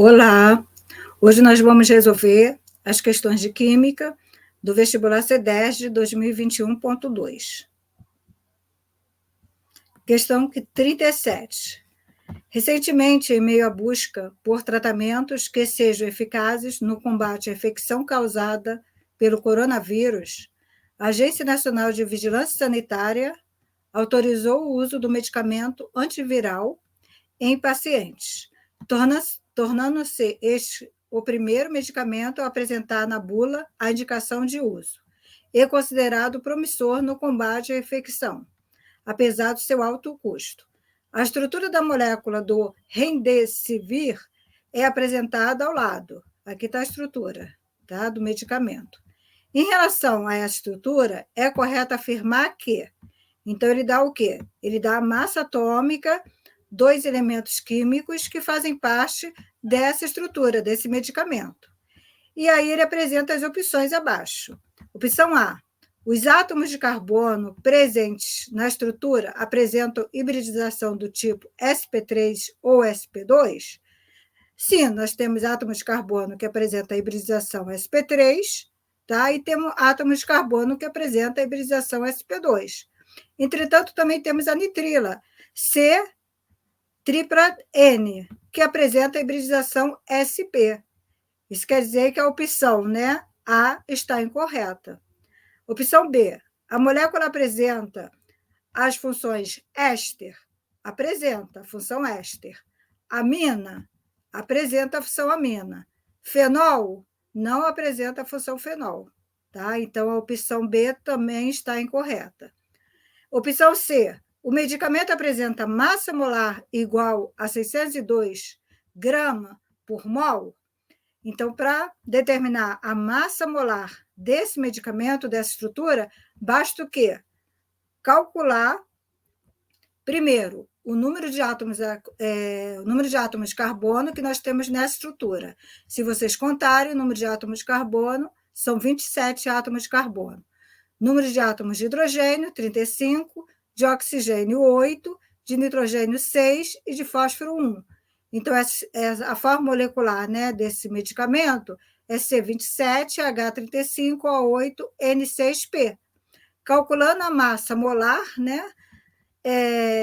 Olá, hoje nós vamos resolver as questões de Química do vestibular C10 de 2021.2. Questão 37. Recentemente, em meio à busca por tratamentos que sejam eficazes no combate à infecção causada pelo coronavírus, a Agência Nacional de Vigilância Sanitária autorizou o uso do medicamento antiviral em pacientes, tornando-se este o primeiro medicamento a apresentar na bula a indicação de uso, e considerado promissor no combate à infecção, apesar do seu alto custo. A estrutura da molécula do Remdesivir é apresentada ao lado. Aqui está a estrutura, tá, do medicamento. Em relação a essa estrutura, é correto afirmar que, então, ele dá o quê? Ele dá a massa atômica, dois elementos químicos que fazem parte dessa estrutura, desse medicamento. E aí ele apresenta as opções abaixo. Opção A: os átomos de carbono presentes na estrutura apresentam hibridização do tipo sp3 ou sp2? Sim, nós temos átomos de carbono que apresentam a hibridização sp3, tá? E temos átomos de carbono que apresentam a hibridização sp2. Entretanto, também temos a nitrila, C-tripla-N, que apresenta a hibridização sp. Isso quer dizer que a opção, né, A está incorreta. Opção B: a molécula apresenta as funções éster? Apresenta a função éster. Amina? Apresenta a função amina. Fenol? Não apresenta a função fenol. Tá? Então, a opção B também está incorreta. Opção C: o medicamento apresenta massa molar igual a 602 gramas por mol? Então, para determinar a massa molar desse medicamento, dessa estrutura, basta o quê? Calcular, primeiro, o número de átomos de carbono que nós temos nessa estrutura. Se vocês contarem, o número de átomos de carbono são 27 átomos de carbono. Número de átomos de hidrogênio, 35, de oxigênio, 8, de nitrogênio, 6 e de fósforo, 1. Então, a forma molecular, né, desse medicamento é C27H35O8N6P. Calculando a massa molar, né,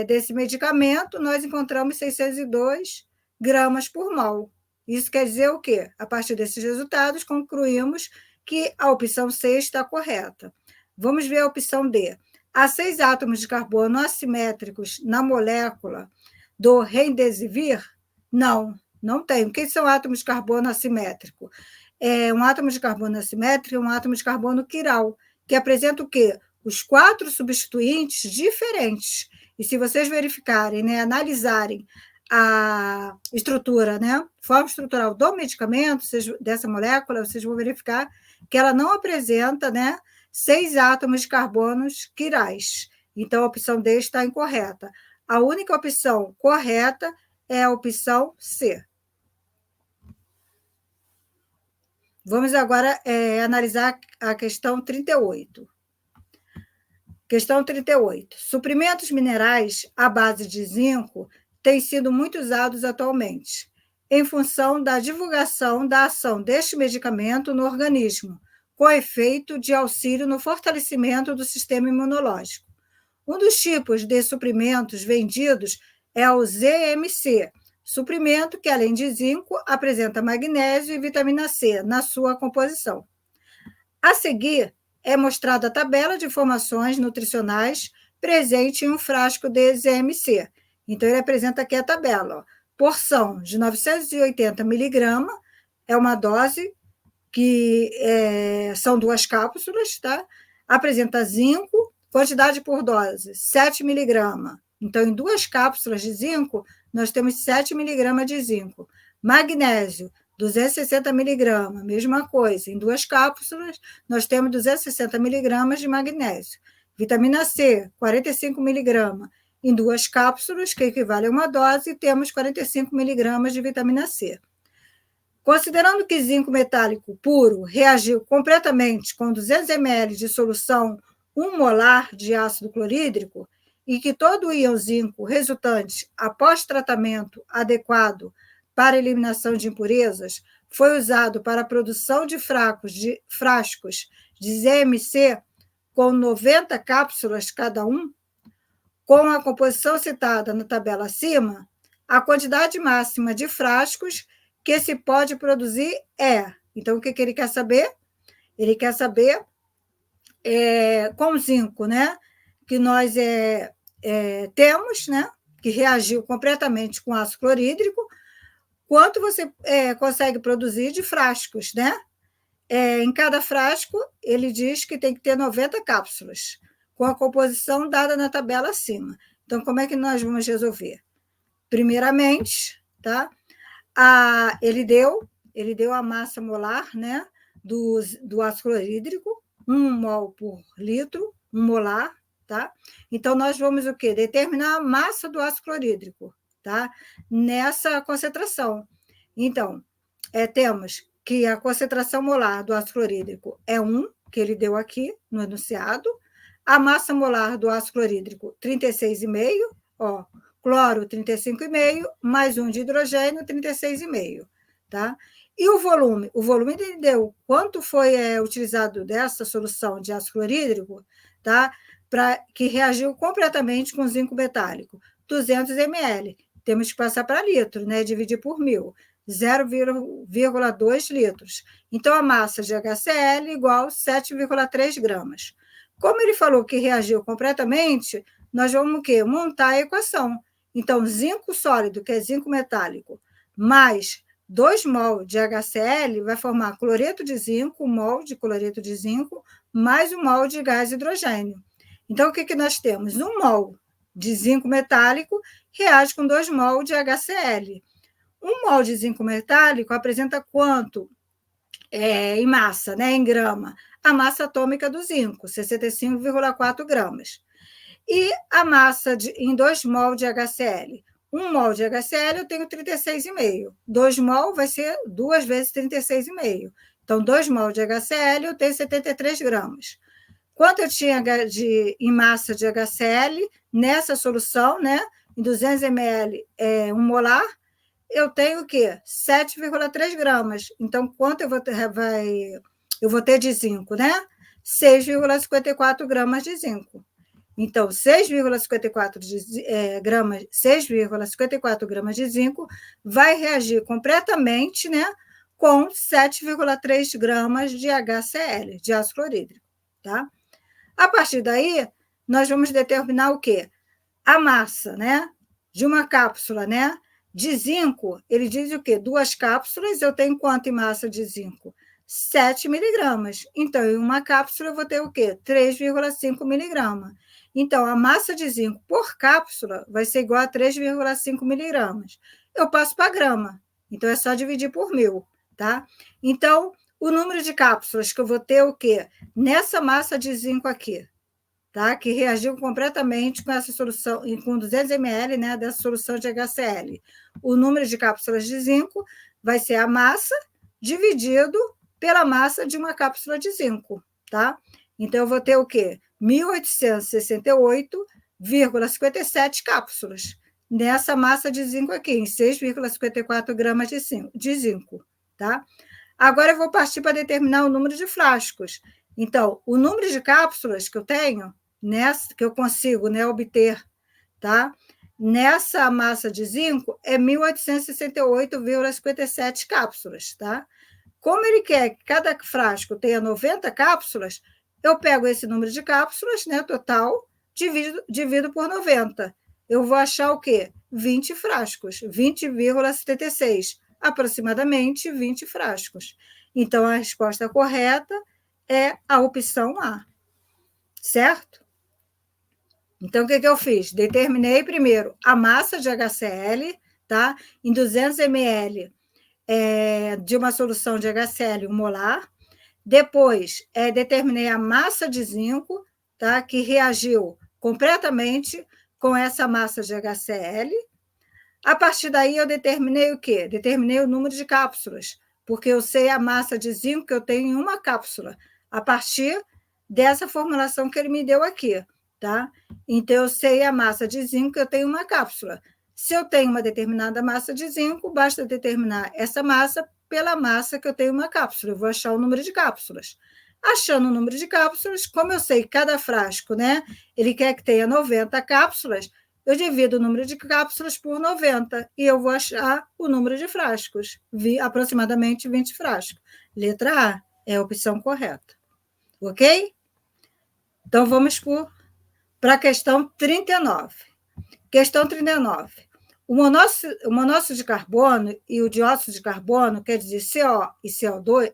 desse medicamento, nós encontramos 602 gramas por mol. Isso quer dizer o quê? A partir desses resultados, concluímos que a opção C está correta. Vamos ver a opção D. Há 6 átomos de carbono assimétricos na molécula do Remdesivir? Não, não tem. O que são átomos de carbono assimétrico? Um átomo de carbono assimétrico é um átomo de carbono quiral, que apresenta o quê? Os 4 substituintes diferentes. E se vocês verificarem, né, analisarem a estrutura, né, forma estrutural do medicamento, dessa molécula, vocês vão verificar que ela não apresenta, né, 6 átomos de carbonos quirais. Então, a opção D está incorreta. A única opção correta é a opção C. Vamos agora analisar a questão 38. Questão 38. Suprimentos minerais à base de zinco têm sido muito usados atualmente, em função da divulgação da ação deste medicamento no organismo, com efeito de auxílio no fortalecimento do sistema imunológico. Um dos tipos de suprimentos vendidos é o ZMC, suprimento que, além de zinco, apresenta magnésio e vitamina C na sua composição. A seguir, é mostrada a tabela de informações nutricionais presente em um frasco de ZMC. Então, ele apresenta aqui a tabela. Ó. Porção de 980 miligramas, é uma dose que são 2 cápsulas, tá? Apresenta zinco, quantidade por dose, 7 miligramas. Então, em 2 cápsulas de zinco, nós temos 7 miligramas de zinco. Magnésio, 260 miligramas, mesma coisa. Em 2 cápsulas, nós temos 260 miligramas de magnésio. Vitamina C, 45 miligramas. Em 2 cápsulas, que equivale a uma dose, temos 45 miligramas de vitamina C. Considerando que zinco metálico puro reagiu completamente com 200 ml de solução 1 molar de ácido clorídrico e que todo o íon zinco resultante após tratamento adequado para eliminação de impurezas foi usado para a produção de frascos de ZMC com 90 cápsulas cada um, com a composição citada na tabela acima, a quantidade máxima de frascos que se pode produzir é... Então, o que ele quer saber? Ele quer saber, com zinco, né, que nós temos, né, que reagiu completamente com ácido clorídrico, quanto você consegue produzir de frascos, né? Em cada frasco, ele diz que tem que ter 90 cápsulas, com a composição dada na tabela acima. Então, como é que nós vamos resolver? Primeiramente, tá? Ele deu a massa molar, né, do ácido clorídrico, 1 mol por litro, 1 molar, tá? Então, nós vamos o quê? Determinar a massa do ácido clorídrico, tá? Nessa concentração. Então, temos que a concentração molar do ácido clorídrico é 1, que ele deu aqui no enunciado, a massa molar do ácido clorídrico, 36,5, ó, cloro, 35,5, mais 1 de hidrogênio, 36,5, tá? E o volume? O volume ele deu quanto foi utilizado dessa solução de ácido clorídrico, tá? Que reagiu completamente com zinco metálico, 200 ml. Temos que passar para litro, né? Dividir por 1.000, 0,2 litros. Então, a massa de HCl igual 7,3 gramas. Como ele falou que reagiu completamente, nós vamos o quê? Montar a equação. Então, zinco sólido, que é zinco metálico, mais 2 mol de HCl vai formar cloreto de zinco, 1 mol de cloreto de zinco, mais 1 mol de gás hidrogênio. Então, o que nós temos? 1 mol de zinco metálico reage com 2 mol de HCl. 1 mol de zinco metálico apresenta quanto em massa, né, em grama? A massa atômica do zinco, 65,4 gramas. E a massa em 2 mol de HCl. 1 mol de HCl eu tenho 36,5. 2 mol vai ser 2 vezes 36,5. Então, 2 mol de HCl eu tenho 73 gramas. Quanto eu tinha em massa de HCl nessa solução, né? Em 200 ml, 1 molar, eu tenho o quê? 7,3 gramas. Então, quanto eu vou ter de zinco, né? 6,54 gramas de zinco. Então, 6,54 gramas de zinco vai reagir completamente, né, com 7,3 gramas de HCl, de ácido clorídrico, tá? A partir daí, nós vamos determinar o quê? A massa, né, de uma cápsula, né, de zinco. Ele diz o quê? 2 cápsulas, eu tenho quanto em massa de zinco? 7 miligramas. Então, em uma cápsula, eu vou ter o quê? 3,5 miligramas. Então, a massa de zinco por cápsula vai ser igual a 3,5 miligramas. Eu passo para grama. Então, é só dividir por 1.000, tá? Então, o número de cápsulas que eu vou ter o quê? Nessa massa de zinco aqui, tá? Que reagiu completamente com essa solução, com 200 ml, né, dessa solução de HCl. O número de cápsulas de zinco vai ser a massa dividido pela massa de uma cápsula de zinco, tá? Então, eu vou ter o quê? 1.868,57 cápsulas nessa massa de zinco aqui, em 6,54 gramas de zinco, tá? Agora, eu vou partir para determinar o número de frascos. Então, o número de cápsulas que eu tenho, que eu consigo, né, obter, tá? Nessa massa de zinco, é 1.868,57 cápsulas, tá? Como ele quer que cada frasco tenha 90 cápsulas, eu pego esse número de cápsulas, né, total, divido por 90. Eu vou achar o quê? 20 frascos, 20,76, aproximadamente 20 frascos. Então, a resposta correta é a opção A, certo? Então, o que eu fiz? Determinei primeiro a massa de HCl, tá? Em 200 ml de uma solução de HCl 1 molar. Depois, determinei a massa de zinco, tá? Que reagiu completamente com essa massa de HCl. A partir daí, eu determinei o quê? Determinei o número de cápsulas, porque eu sei a massa de zinco que eu tenho em uma cápsula, a partir dessa formulação que ele me deu aqui, tá? Então, eu sei a massa de zinco que eu tenho em uma cápsula, Se eu tenho uma determinada massa de zinco, basta determinar essa massa pela massa que eu tenho uma cápsula. Eu vou achar o número de cápsulas. Achando o número de cápsulas, como eu sei que cada frasco, né, ele quer que tenha 90 cápsulas, eu divido o número de cápsulas por 90 e eu vou achar o número de frascos, aproximadamente 20 frascos. Letra A é a opção correta. Ok? Então, vamos para a questão 39. Questão 39. O monóxido de carbono e o dióxido de carbono, quer dizer, CO e CO2,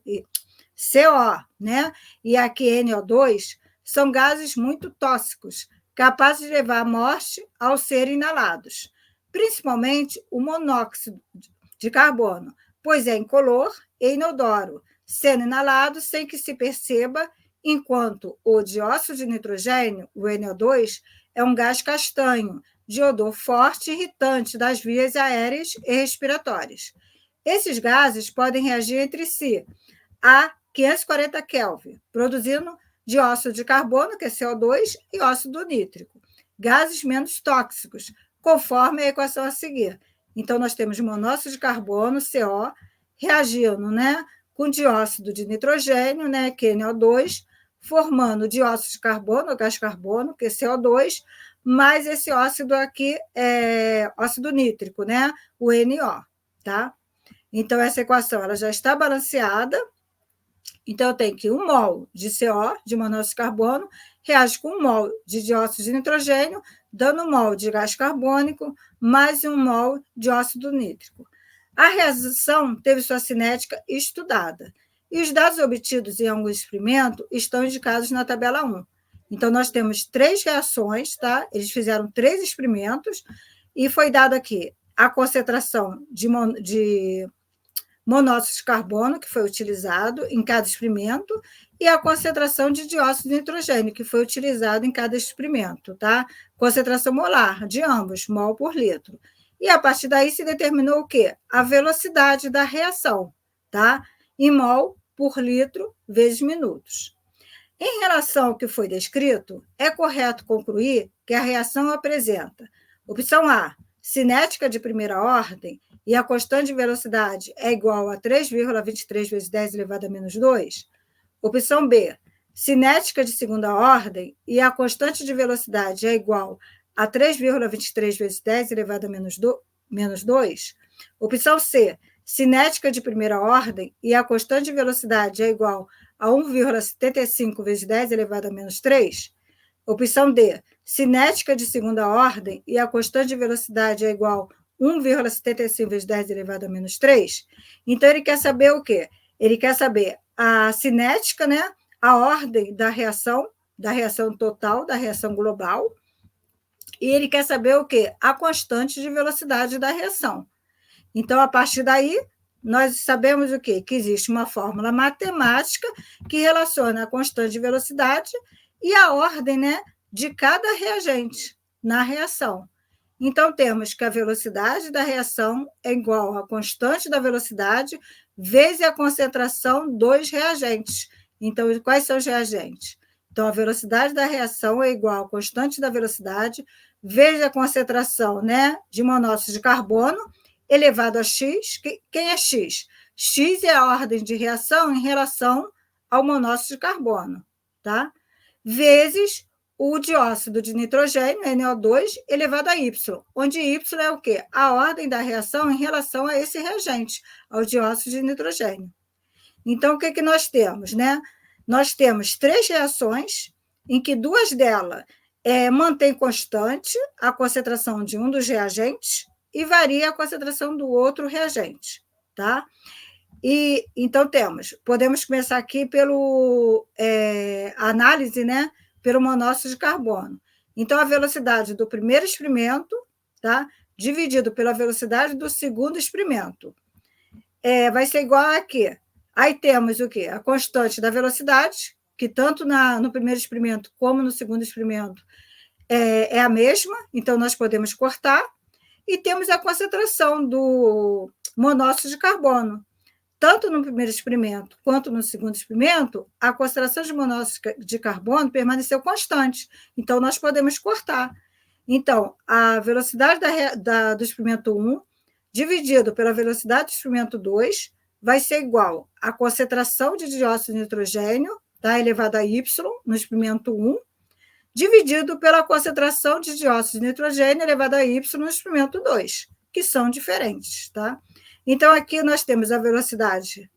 CO, né? E aqui NO2, são gases muito tóxicos, capazes de levar à morte ao serem inalados, principalmente o monóxido de carbono, pois é incolor e inodoro, sendo inalado sem que se perceba, enquanto o dióxido de nitrogênio, o NO2, é um gás castanho, de odor forte e irritante das vias aéreas e respiratórias. Esses gases podem reagir entre si a 540 Kelvin, produzindo dióxido de carbono, que é CO2, e óxido nítrico, gases menos tóxicos, conforme a equação a seguir. Então, nós temos monóxido de carbono, CO, reagindo, né, com dióxido de nitrogênio, né, que é NO2, formando dióxido de carbono, gás carbono, que é CO2, mais esse óxido aqui é óxido nítrico, né, o NO, tá? Então, essa equação ela já está balanceada. Então, eu tenho que 1 mol de CO, de monóxido de carbono, reage com 1 mol de dióxido de nitrogênio, dando 1 mol de gás carbônico, mais 1 mol de óxido nítrico. A reação teve sua cinética estudada. E os dados obtidos em algum experimento estão indicados na tabela 1. Então, nós temos 3 reações, tá? Eles fizeram 3 experimentos, e foi dado aqui a concentração de monóxido de carbono, que foi utilizado em cada experimento, e a concentração de dióxido de nitrogênio, que foi utilizado em cada experimento, tá? Concentração molar de ambos, mol por litro. E a partir daí se determinou o quê? A velocidade da reação, tá? Em mol por litro vezes minutos. Em relação ao que foi descrito, é correto concluir que a reação apresenta: opção A, cinética de primeira ordem, e a constante de velocidade é igual a 3,23 vezes 10 elevado a menos 2. Opção B, cinética de segunda ordem, e a constante de velocidade é igual a 3,23 vezes 10 elevado a menos 2. Opção C, cinética de primeira ordem, e a constante de velocidade é igual a 1,75 vezes 10 elevado a menos 3. Opção D, cinética de segunda ordem, e a constante de velocidade é igual a 1,75 vezes 10 elevado a menos 3. Então, ele quer saber o quê? Ele quer saber a cinética, né? A ordem da reação total, da reação global, e ele quer saber o quê? A constante de velocidade da reação. Então, a partir daí, nós sabemos o quê? Que existe uma fórmula matemática que relaciona a constante de velocidade e a ordem, né, de cada reagente na reação. Então, temos que a velocidade da reação é igual à constante da velocidade vezes a concentração dos reagentes. Então, quais são os reagentes? Então, a velocidade da reação é igual à constante da velocidade vezes a concentração, né, de monóxido de carbono elevado a x. Quem é x? X é a ordem de reação em relação ao monóxido de carbono, tá? Vezes o dióxido de nitrogênio, NO2, elevado a y, onde y é o quê? A ordem da reação em relação a esse reagente, ao dióxido de nitrogênio. Então, o que, que nós temos, né? Nós temos 3 reações, em que 2 delas mantêm constante a concentração de um dos reagentes e varia a concentração do outro reagente, tá? E então podemos começar aqui pelo análise, né? Pelo monóxido de carbono. Então, a velocidade do primeiro experimento, tá? Dividido pela velocidade do segundo experimento. Vai ser igual a quê? Aí temos o quê? A constante da velocidade, que tanto no primeiro experimento como no segundo experimento é a mesma, então nós podemos cortar. E temos a concentração do monóxido de carbono. Tanto no primeiro experimento quanto no segundo experimento, a concentração de monóxido de carbono permaneceu constante. Então, nós podemos cortar. Então, a velocidade do experimento 1 dividido pela velocidade do experimento 2 vai ser igual à concentração de dióxido de nitrogênio, tá, elevado a Y, no experimento 1, dividido pela concentração de dióxido de nitrogênio elevado a Y no experimento 2, que são diferentes. Tá? Então, aqui nós temos a velocidade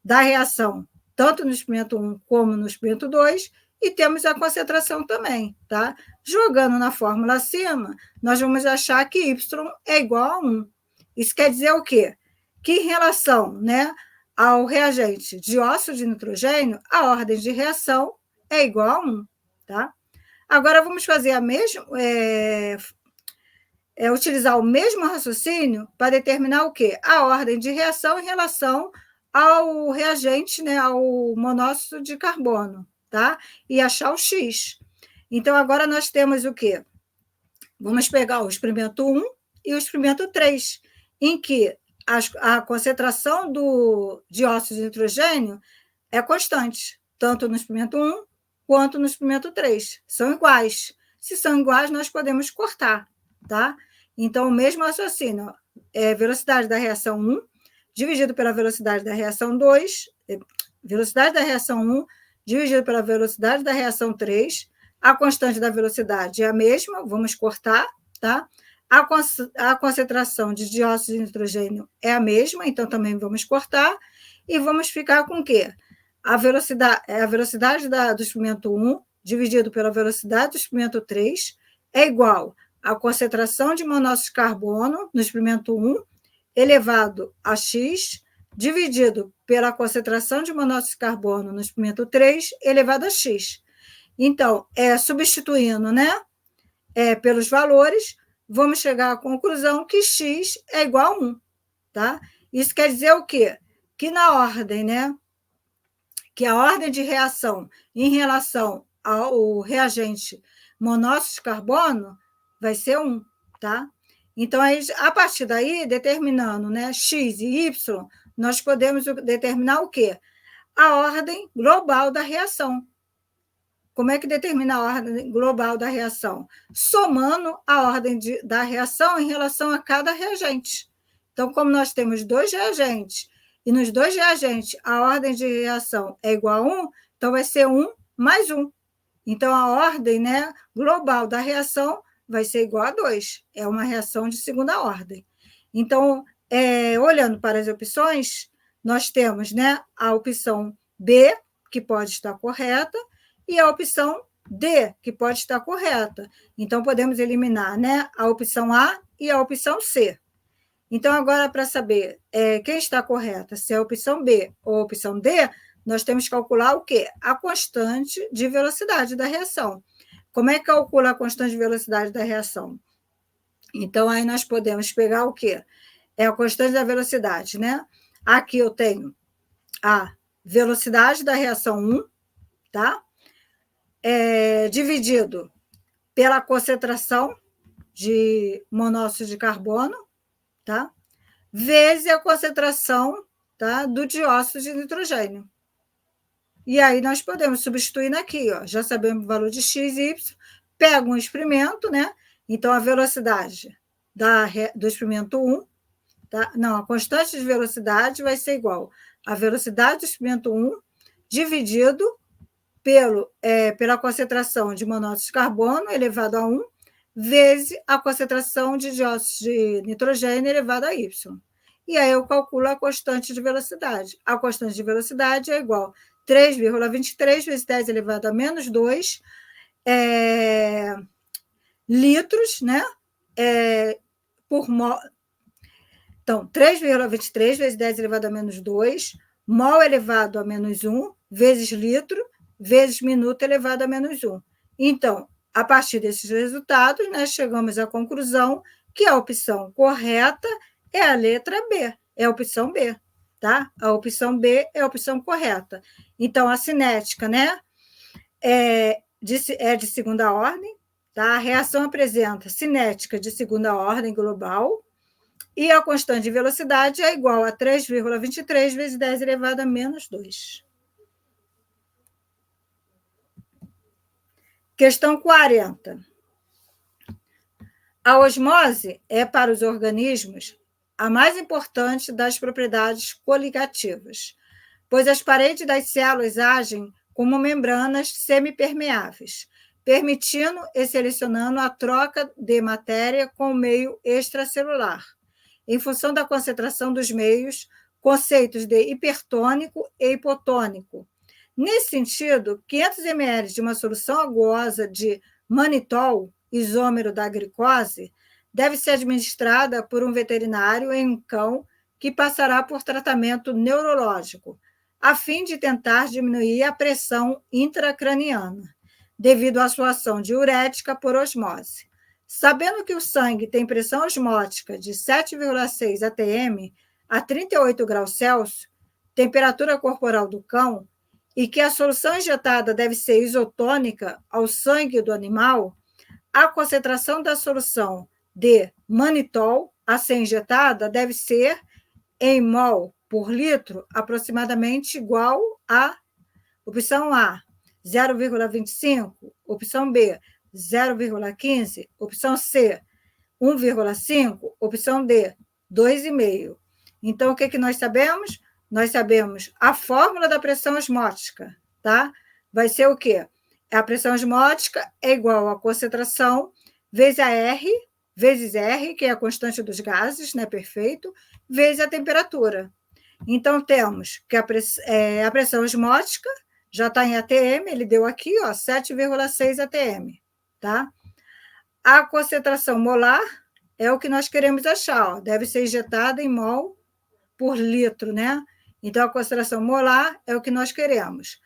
da reação, tanto no experimento 1 como no experimento 2, e temos a concentração também. Tá? Jogando na fórmula acima, nós vamos achar que Y é igual a 1. Isso quer dizer o quê? Que em relação, né, ao reagente dióxido de nitrogênio, a ordem de reação é igual a 1. Tá? Agora, vamos fazer a mesma, utilizar o mesmo raciocínio para determinar o quê? A ordem de reação em relação ao reagente, né, ao monóxido de carbono, tá? E achar o X. Então, agora nós temos o quê? Vamos pegar o experimento 1 e o experimento 3, em que a concentração do dióxido de nitrogênio é constante, tanto no experimento 1 quanto no experimento 3. São iguais. Se são iguais, nós podemos cortar. Tá? Então, o mesmo raciocínio, velocidade da reação 1 dividido pela velocidade da reação 2, velocidade da reação 1 dividido pela velocidade da reação 3, a constante da velocidade é a mesma, vamos cortar, tá? A concentração de dióxido de nitrogênio é a mesma, então também vamos cortar, e vamos ficar com o quê? A velocidade do experimento 1 dividido pela velocidade do experimento 3 é igual à concentração de monóxido de carbono no experimento 1 elevado a X, dividido pela concentração de monóxido de carbono no experimento 3 elevado a X. Então, substituindo, né, pelos valores, vamos chegar à conclusão que X é igual a 1. Tá? Isso quer dizer o quê? Que na ordem, né, que a ordem de reação em relação ao reagente monóxido de carbono vai ser 1, tá? Então, aí, a partir daí, determinando, né, X e Y, nós podemos determinar o quê? A ordem global da reação. Como é que determina a ordem global da reação? Somando a ordem da reação em relação a cada reagente. Então, como nós temos 2 reagentes, e nos 2 reagentes a ordem de reação é igual a 1, então vai ser 1 mais 1. Então, a ordem, né, global da reação vai ser igual a 2. É uma reação de segunda ordem. Então, olhando para as opções, nós temos, né, a opção B, que pode estar correta, e a opção D, que pode estar correta. Então, podemos eliminar, né, a opção A e a opção C. Então, agora, para saber quem está correta, se é a opção B ou a opção D, nós temos que calcular o quê? A constante de velocidade da reação. Como é que calcula a constante de velocidade da reação? Então, aí nós podemos pegar o quê? É a constante da velocidade, né? Aqui eu tenho a velocidade da reação 1, tá? Dividido pela concentração de monóxido de carbono, tá? Vezes a concentração, tá, do dióxido de nitrogênio. E aí nós podemos substituir aqui, ó, já sabemos o valor de x e y, pego um experimento, né? Então, a velocidade do experimento 1, tá? Não, a constante de velocidade vai ser igual à velocidade do experimento 1 dividido pela concentração de monóxido de carbono elevado a 1, vezes a concentração de dióxido de nitrogênio elevado a y. E aí eu calculo a constante de velocidade. A constante de velocidade é igual a 3,23 vezes 10 elevado a menos 2 litros, né? Por mol. Então, 3,23 vezes 10 elevado a menos 2, mol elevado a menos 1, vezes litro, vezes minuto elevado a menos 1. Então, a partir desses resultados, nós chegamos à conclusão que a opção correta é a letra B, é a opção B, tá? A opção B é a opção correta. Então, a cinética, né, é de segunda ordem, tá? A reação apresenta cinética de segunda ordem global, e a constante de velocidade é igual a 3,23 vezes 10 elevado a menos 2. Questão 40. A osmose é, para os organismos, a mais importante das propriedades coligativas, pois as paredes das células agem como membranas semipermeáveis, permitindo e selecionando a troca de matéria com o meio extracelular, em função da concentração dos meios, conceitos de hipertônico e hipotônico. Nesse sentido, 500 ml de uma solução aquosa de manitol, isômero da glicose, deve ser administrada por um veterinário em um cão que passará por tratamento neurológico, a fim de tentar diminuir a pressão intracraniana, devido à sua ação diurética por osmose. Sabendo que o sangue tem pressão osmótica de 7,6 atm a 38 graus Celsius, temperatura corporal do cão, e que a solução injetada deve ser isotônica ao sangue do animal, a concentração da solução de manitol a ser injetada deve ser em mol por litro aproximadamente igual a opção A, 0,25, opção B, 0,15, opção C, 1,5, opção D, 2,5. Então, o que nós sabemos? Nós sabemos a fórmula da pressão osmótica, tá? Vai ser o quê? A pressão osmótica é igual à concentração vezes R, que é a constante dos gases, né? Perfeito, vezes a temperatura. Então, temos que a pressão osmótica já está em ATM, ele deu aqui, ó, 7,6 ATM, tá? A concentração molar é o que nós queremos achar, ó, deve ser injetada em mol por litro, né? Então, a concentração molar é o que nós queremos.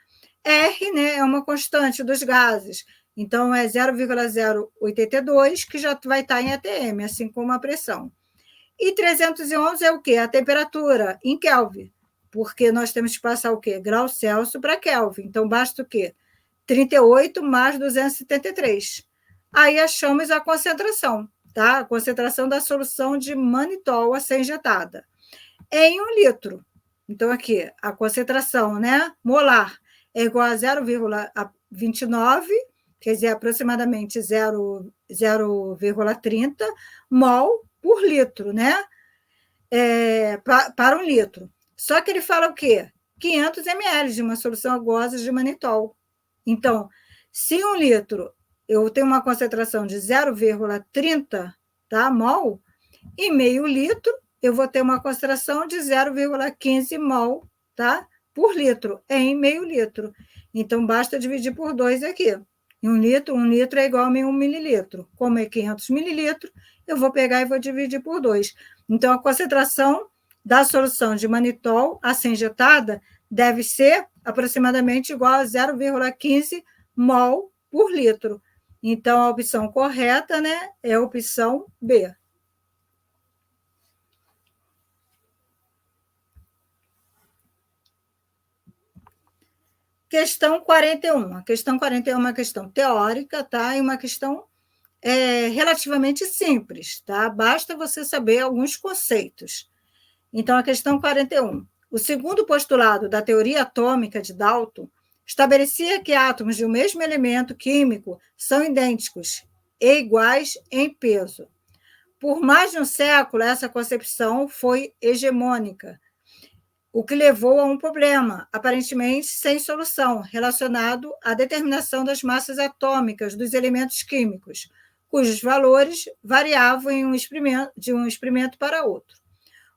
R, né, é uma constante dos gases, então é 0,082, que já vai estar em ATM, assim como a pressão. E 311 é o quê? A temperatura em Kelvin, porque nós temos que passar o quê? Grau Celsius para Kelvin. Então, basta o quê? 38 mais 273. Aí achamos a concentração, tá? A concentração da solução de manitol a ser injetada em 1 litro. Então, aqui, a concentração, né, molar é igual a 0,29, quer dizer, aproximadamente 0,30 mol por litro, né? Para 1 litro. Só que ele fala o quê? 500 ml de uma solução aquosa de manitol. Então, se 1 litro eu tenho uma concentração de 0,30, tá, mol, e meio litro eu vou ter uma concentração de 0,15 mol, tá, por litro, em meio litro. Então, basta dividir por 2 aqui. Em 1 litro é igual a 1 mililitro. Como é 500 mililitros, eu vou pegar e vou dividir por 2. Então, a concentração da solução de manitol a ser injetada deve ser aproximadamente igual a 0,15 mol por litro. Então, a opção correta, né, é a opção B. Questão 41. A questão 41 é uma questão teórica, tá? E uma questão relativamente simples, tá? Basta você saber alguns conceitos. Então, a questão 41. O segundo postulado da teoria atômica de Dalton estabelecia que átomos de um mesmo elemento químico são idênticos e iguais em peso. Por mais de um século, essa concepção foi hegemônica, o que levou a um problema, aparentemente sem solução, relacionado à determinação das massas atômicas dos elementos químicos, cujos valores variavam de um experimento para outro.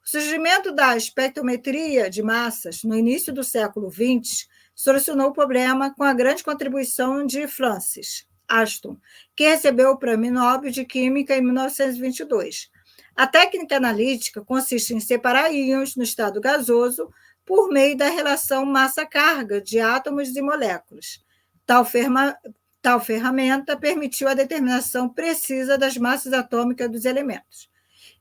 O surgimento da espectrometria de massas no início do século XX solucionou o problema com a grande contribuição de Francis Ashton, que recebeu o Prêmio Nobel de Química em 1922. A técnica analítica consiste em separar íons no estado gasoso por meio da relação massa-carga de átomos e moléculas. Tal ferramenta permitiu a determinação precisa das massas atômicas dos elementos.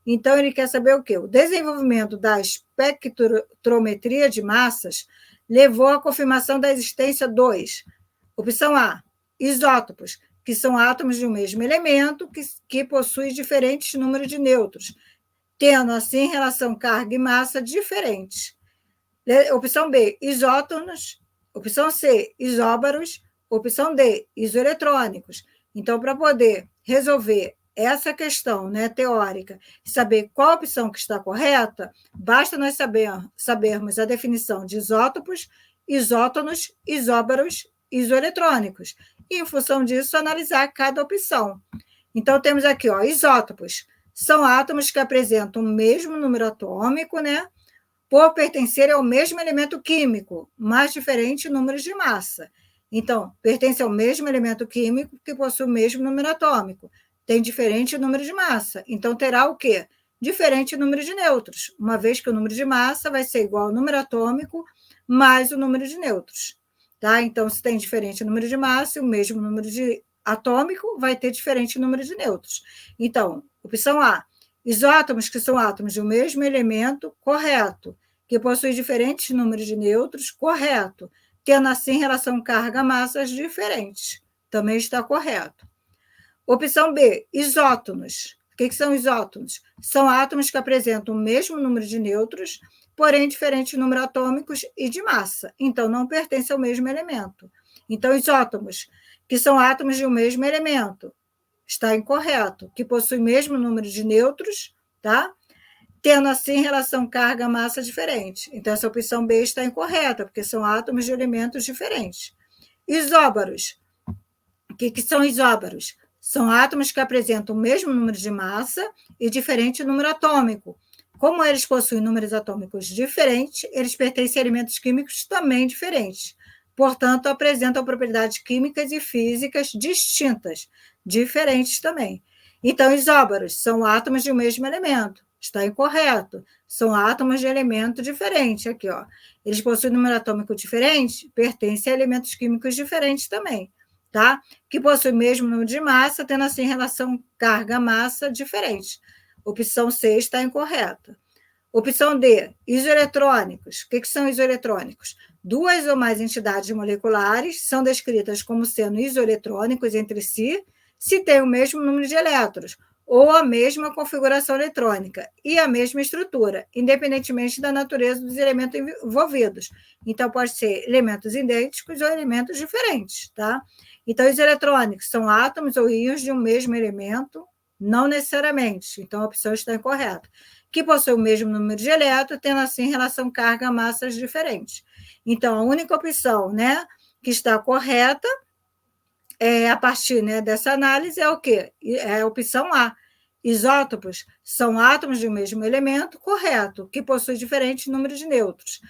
Então, ele quer saber o quê? O desenvolvimento da espectrometria de massas levou à confirmação da existência dos, opção A, isótopos, que são átomos de um mesmo elemento que possuem diferentes números de nêutrons, tendo, assim, relação carga e massa diferentes. Opção B, isótonos. Opção C, isóbaros. Opção D, isoeletrônicos. Então, para poder resolver essa questão, né, teórica, saber qual opção que está correta, basta nós sabermos a definição de isótopos, isótonos, isóbaros, isoeletrônicos, e, em função disso, analisar cada opção. Então, temos aqui, ó, isótopos. São átomos que apresentam o mesmo número atômico, né, por pertencer ao mesmo elemento químico, mas diferentes números de massa. Então, pertence ao mesmo elemento químico que possui o mesmo número atômico. Tem diferente número de massa. Então, terá o quê? Diferente número de nêutrons, uma vez que o número de massa vai ser igual ao número atômico mais o número de nêutrons. Tá? Então, se tem diferente número de massa e o mesmo número de atômico, vai ter diferente número de nêutrons. Então, opção A, isótomos que são átomos de um mesmo elemento, correto, que possuem diferentes números de nêutrons, correto, tendo assim relação carga-massas diferentes, também está correto. Opção B, isótonos. O que são isótonos? São átomos que apresentam o mesmo número de nêutrons, porém diferentes números atômicos e de massa, então não pertencem ao mesmo elemento. Então, isótomos, que são átomos de um mesmo elemento, está incorreto, que possuem o mesmo número de nêutrons, tá? Tendo assim relação carga-massa diferente. Então, essa opção B está incorreta, porque são átomos de elementos diferentes. Isóbaros. O que são isóbaros? São átomos que apresentam o mesmo número de massa e diferente número atômico. Como eles possuem números atômicos diferentes, eles pertencem a elementos químicos também diferentes. Portanto, apresentam propriedades químicas e físicas distintas, diferentes também. Então, isóbaros são átomos de um mesmo elemento. Está incorreto. São átomos de elemento diferente. Aqui, ó. Eles possuem número atômico diferente, pertencem a elementos químicos diferentes também, tá? Que possuem o mesmo número de massa, tendo assim relação carga-massa diferente. Opção C está incorreta. Opção D, isoeletrônicos. O que são isoeletrônicos? Duas ou mais entidades moleculares são descritas como sendo isoeletrônicos entre si, se têm o mesmo número de elétrons, ou a mesma configuração eletrônica e a mesma estrutura, independentemente da natureza dos elementos envolvidos. Então, pode ser elementos idênticos ou elementos diferentes, tá? Então, os eletrônicos são átomos ou íons de um mesmo elemento, não necessariamente, então a opção está incorreta, que possui o mesmo número de elétrons, tendo assim relação carga-massas diferentes. Então, a única opção, né, que está correta, a partir, né, dessa análise, é o quê? É a opção A. Isótopos são átomos de um mesmo elemento, correto, que possuem diferentes números de nêutrons,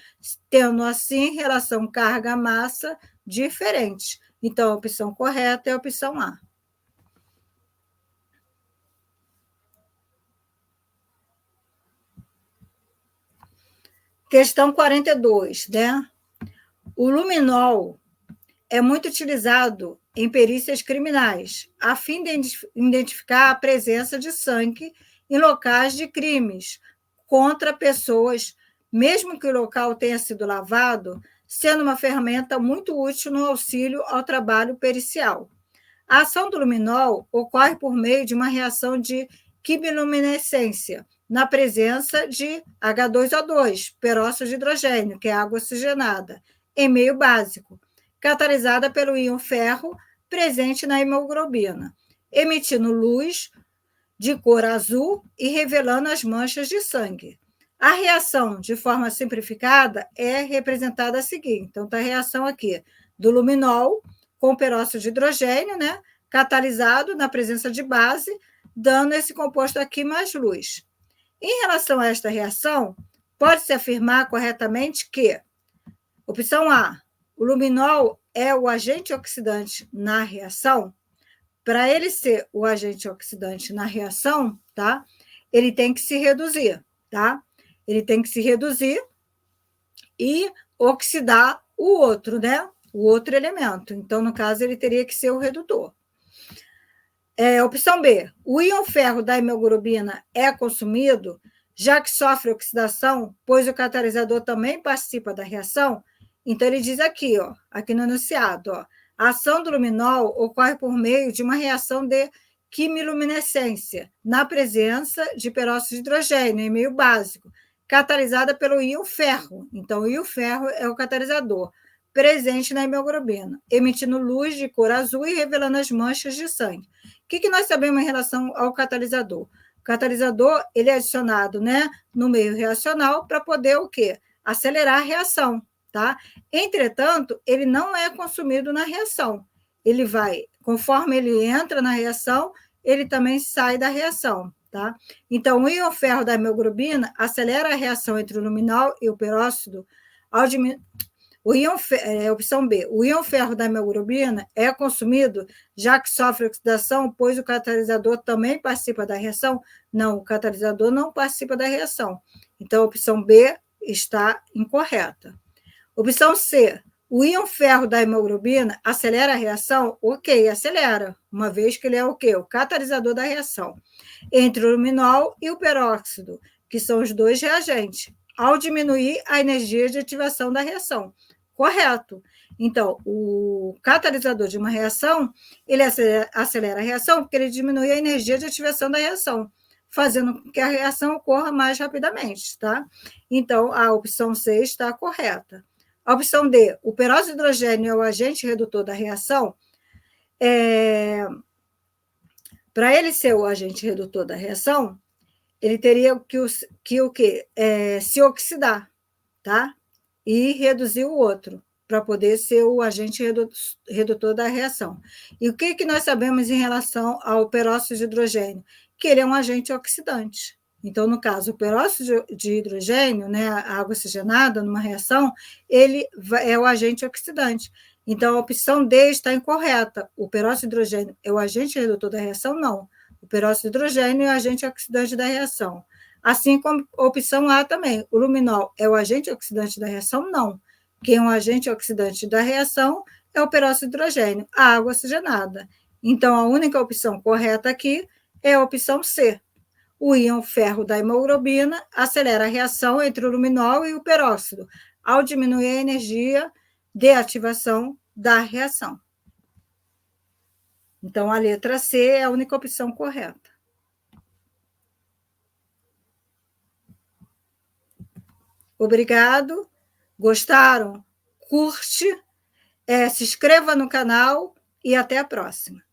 tendo assim relação carga-massa diferente. Então, a opção correta é a opção A. Questão 42, né? O luminol é muito utilizado em perícias criminais, a fim de identificar a presença de sangue em locais de crimes contra pessoas, mesmo que o local tenha sido lavado, sendo uma ferramenta muito útil no auxílio ao trabalho pericial. A ação do luminol ocorre por meio de uma reação de quimiluminescência, na presença de H2O2, peróxido de hidrogênio, que é água oxigenada, em meio básico, catalisada pelo íon ferro presente na hemoglobina, emitindo luz de cor azul e revelando as manchas de sangue. A reação, de forma simplificada, é representada a seguinte. Então, está a reação aqui do luminol com peróxido de hidrogênio, né, catalisado na presença de base, dando esse composto aqui mais luz. Em relação a esta reação, pode-se afirmar corretamente que, opção A, o luminol é o agente oxidante na reação. Para ele ser o agente oxidante na reação, tá? Ele tem que se reduzir, tá? Ele tem que se reduzir e oxidar o outro, né? O outro elemento. Então, no caso, ele teria que ser o redutor. Opção B, o íon ferro da hemoglobina é consumido, já que sofre oxidação, pois o catalisador também participa da reação. Então, ele diz aqui, ó, aqui no enunciado, ó, a ação do luminol ocorre por meio de uma reação de quimiluminescência, na presença de peróxido de hidrogênio em meio básico, catalisada pelo íon ferro. Então, o íon ferro é o catalisador, presente na hemoglobina, emitindo luz de cor azul e revelando as manchas de sangue. que nós sabemos em relação ao catalisador? O catalisador ele é adicionado, né, no meio reacional para poder o quê? Acelerar a reação, tá? Entretanto, ele não é consumido na reação. Ele vai, conforme ele entra na reação, ele também sai da reação, tá? Então, o íon ferro da hemoglobina acelera a reação entre o luminol e o peróxido ao diminuir. Opção B, o íon ferro da hemoglobina é consumido já que sofre oxidação, pois o catalisador também participa da reação? Não, o catalisador não participa da reação. Então, a opção B está incorreta. Opção C, o íon ferro da hemoglobina acelera a reação? Ok, acelera, uma vez que ele é o quê? O catalisador da reação. Entre o luminol e o peróxido, que são os dois reagentes, ao diminuir a energia de ativação da reação. Correto. Então, o catalisador de uma reação, ele acelera a reação porque ele diminui a energia de ativação da reação, fazendo com que a reação ocorra mais rapidamente, tá? Então, a opção C está correta. A opção D, o peróxido de hidrogênio é o agente redutor da reação. Para ele ser o agente redutor da reação, ele teria que o quê? Se oxidar, tá? E reduzir o outro, para poder ser o agente redutor da reação. E o que nós sabemos em relação ao peróxido de hidrogênio? Que ele é um agente oxidante. Então, no caso, o peróxido de hidrogênio, né, a água oxigenada numa reação, ele é o agente oxidante. Então, a opção D está incorreta. O peróxido de hidrogênio é o agente redutor da reação? Não. O peróxido de hidrogênio é o agente oxidante da reação. Assim como a opção A também. O luminol é o agente oxidante da reação? Não. Quem é um agente oxidante da reação é o peróxido de hidrogênio, a água oxigenada. Então, a única opção correta aqui é a opção C. O íon ferro da hemoglobina acelera a reação entre o luminol e o peróxido, ao diminuir a energia de ativação da reação. Então, a letra C é a única opção correta. Obrigado. Gostaram? Curte, se inscreva no canal e até a próxima.